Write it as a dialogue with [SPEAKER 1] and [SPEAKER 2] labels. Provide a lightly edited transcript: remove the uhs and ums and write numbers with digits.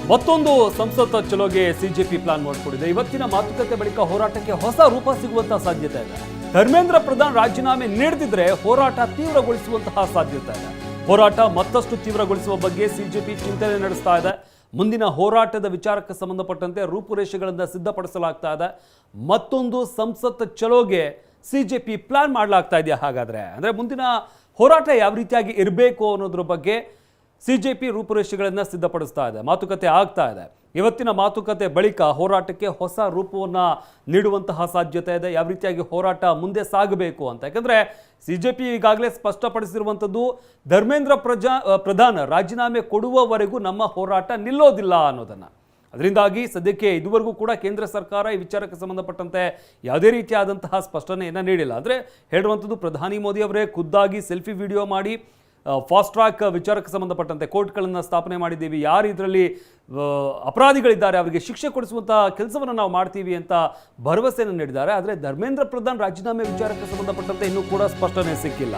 [SPEAKER 1] ಮತ್ತೊಂದು ಸಂಸತ್ ಚಲೋಗೆ CJP plan ಮಾಡಿಕೊಂಡಿದೆ. ಇವತ್ತಿನ ಮಾತುಕತೆ ಬಳಿಕ ಹೋರಾಟಕ್ಕೆ ಹೊಸ ರೂಪ ಸಿಗುವಂತಹ ಸಾಧ್ಯತೆ ಇದೆ. ಧರ್ಮೇಂದ್ರ ಪ್ರಧಾನ್ ರಾಜೀನಾಮೆ ನೀಡದಿದ್ರೆ ಹೋರಾಟ ತೀವ್ರಗೊಳಿಸುವಂತಹ ಸಾಧ್ಯತೆ ಇದೆ. ಹೋರಾಟ ಮತ್ತಷ್ಟು ತೀವ್ರಗೊಳಿಸುವ ಬಗ್ಗೆ ಸಿಜೆಪಿ ಚಿಂತನೆ ನಡೆಸ್ತಾ ಇದೆ. ಮುಂದಿನ ಹೋರಾಟದ ವಿಚಾರಕ್ಕೆ ಸಂಬಂಧಪಟ್ಟಂತೆ ರೂಪುರೇಷೆಗಳನ್ನು ಸಿದ್ಧಪಡಿಸಲಾಗ್ತಾ ಇದೆ. ಮತ್ತೊಂದು ಸಂಸತ್ ಚಲೋಗೆ ಸಿಜೆಪಿ ಪ್ಲಾನ್ ಮಾಡಲಾಗ್ತಾ ಇದೆಯಾ? ಹಾಗಾದ್ರೆ ಅಂದ್ರೆ ಮುಂದಿನ ಹೋರಾಟ ಯಾವ ರೀತಿಯಾಗಿ ಇರಬೇಕು ಅನ್ನೋದ್ರ ಬಗ್ಗೆ ಸಿಜೆಪಿ ರೂಪುರೇಷೆಗಳನ್ನು ಸಿದ್ಧಪಡಿಸ್ತಾ ಇದೆ. ಮಾತುಕತೆ ಆಗ್ತಾ ಇದೆ. ಇವತ್ತಿನ ಮಾತುಕತೆ ಬಳಿಕ ಹೋರಾಟಕ್ಕೆ ಹೊಸ ರೂಪವನ್ನು ನೀಡುವಂತಹ ಸಾಧ್ಯತೆ ಇದೆ. ಯಾವ ರೀತಿಯಾಗಿ ಹೋರಾಟ ಮುಂದೆ ಸಾಗಬೇಕು ಅಂತ. ಯಾಕಂದರೆ ಸಿಜೆಪಿ ಈಗಾಗಲೇ ಸ್ಪಷ್ಟಪಡಿಸಿರುವಂಥದ್ದು, ಧರ್ಮೇಂದ್ರ ಪ್ರಧಾನ್ ರಾಜೀನಾಮೆ ಕೊಡುವವರೆಗೂ ನಮ್ಮ ಹೋರಾಟ ನಿಲ್ಲೋದಿಲ್ಲ ಅನ್ನೋದನ್ನು. ಅದರಿಂದಾಗಿ ಸದ್ಯಕ್ಕೆ ಇದುವರೆಗೂ ಕೂಡ ಕೇಂದ್ರ ಸರ್ಕಾರ ಈ ವಿಚಾರಕ್ಕೆ ಸಂಬಂಧಪಟ್ಟಂತೆ ಯಾವುದೇ ರೀತಿಯಾದಂತಹ ಸ್ಪಷ್ಟನೆಯನ್ನು ನೀಡಿಲ್ಲ. ಅಂದರೆ ಹೇಳುವಂಥದ್ದು, ಪ್ರಧಾನಿ ಮೋದಿ ಅವರೇ ಖುದ್ದಾಗಿ ಸೆಲ್ಫಿ ವಿಡಿಯೋ ಮಾಡಿ ಫಾಸ್ಟ್ ಟ್ರ್ಯಾಕ್ ವಿಚಾರಕ್ಕೆ ಸಂಬಂಧಪಟ್ಟಂತೆ ಕೋರ್ಟ್ಗಳನ್ನು ಸ್ಥಾಪನೆ ಮಾಡಿದ್ದೀವಿ, ಯಾರು ಇದರಲ್ಲಿ ಅಪರಾಧಿಗಳಿದ್ದಾರೆ ಅವರಿಗೆ ಶಿಕ್ಷೆ ಕೊಡಿಸುವಂಥ ಕೆಲಸವನ್ನು ನಾವು ಮಾಡ್ತೀವಿ ಅಂತ ಭರವಸೆಯನ್ನು ನೀಡಿದ್ದಾರೆ. ಆದರೆ ಧರ್ಮೇಂದ್ರ ಪ್ರಧಾನ್ ರಾಜೀನಾಮೆ ವಿಚಾರಕ್ಕೆ ಸಂಬಂಧಪಟ್ಟಂತೆ ಇನ್ನೂ ಕೂಡ ಸ್ಪಷ್ಟನೆ ಸಿಕ್ಕಿಲ್ಲ.